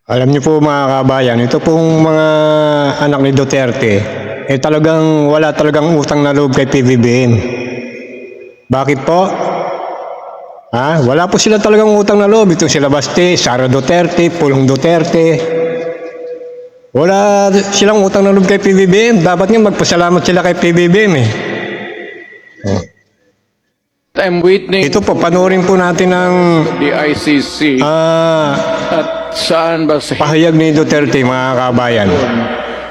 Alam niyo po mga kabayan, ito pong mga anak ni Duterte, talagang wala talagang utang na loob kay PBBM. Bakit po? Wala po sila talagang utang na loob. Ito sila Baste, Sara Duterte, Pulong Duterte. Wala silang utang na loob kay PBBM. Dapat nga magpasalamat sila kay PBBM eh. I'm waiting Ito po, panoorin po natin ang the ICC at saan ba sa pahayag ni Duterte mga kabayan.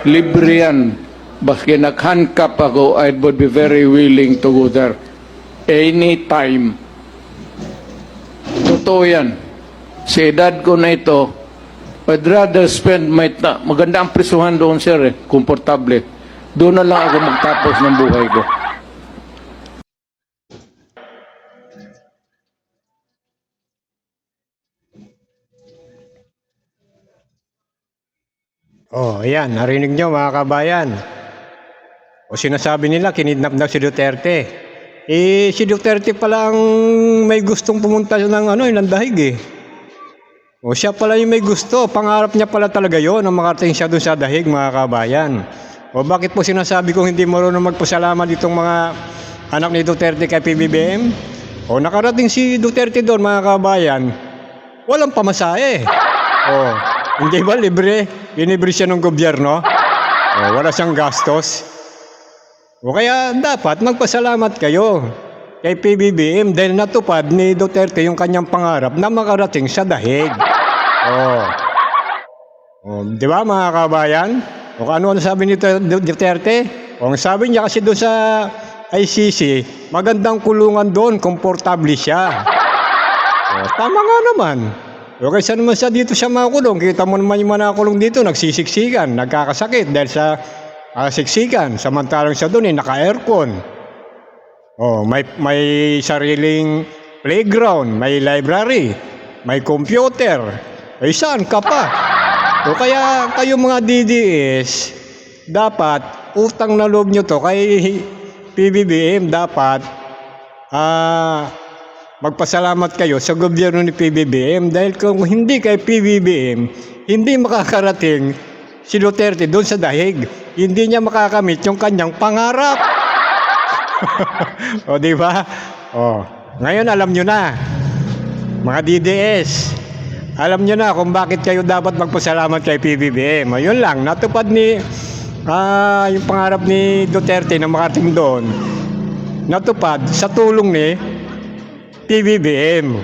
libre yan. Baski nag-handcuff ako, I would be very willing to go there. Anytime. Totoo yan. Sa edad ko na ito, I'd rather spend my time. Maganda ang prisuhan doon, sir, komportable. Doon na lang ako magtapos ng buhay ko. Oh, ayan, narinig nyo mga kabayan. O sinasabi nila, kinidnap daw si Duterte. Si Duterte pala ang may gustong pumunta ng dahig eh. O siya pala yung may gusto, pangarap niya pala talaga yon na makarating siya dun sa dahig mga kabayan. O bakit po sinasabi kong hindi marunong magpasalamat itong mga anak ni Duterte kay PBBM? O nakarating si Duterte doon mga kabayan, walang pamasahe. Hindi ba libre? Binibre siya ng gobyerno. Wala siyang gastos. O kaya dapat magpasalamat kayo kay PBBM dahil natupad ni Duterte yung kanyang pangarap na makarating sa dahig. Di ba mga kabayan? O ano sabi ni Duterte? Ang sabi niya kasi doon sa ICC, magandang kulungan doon, komportable siya. Tama nga naman. O kaysa naman siya dito siya makulong, kita mo naman yung manakulong dito, nagsisiksikan, nagkakasakit dahil sa siksikan, samantalang siya doon naka-aircon. May sariling playground, may library, may computer. Saan ka pa? O kaya kayo mga DDS, dapat utang na loob nyo to kay PBBM, dapat magpasalamat kayo sa gobyerno ni PBBM dahil kung hindi kay PBBM, hindi makakarating si Duterte doon sa dahig. Hindi niya makakamit yung kanyang pangarap. Di ba? Ngayon alam nyo na, mga DDS, alam nyo na kung bakit kayo dapat magpasalamat kay PBBM. Ayun lang, natupad ni yung pangarap ni Duterte na makarating doon. Natupad sa tulong ni PBBM.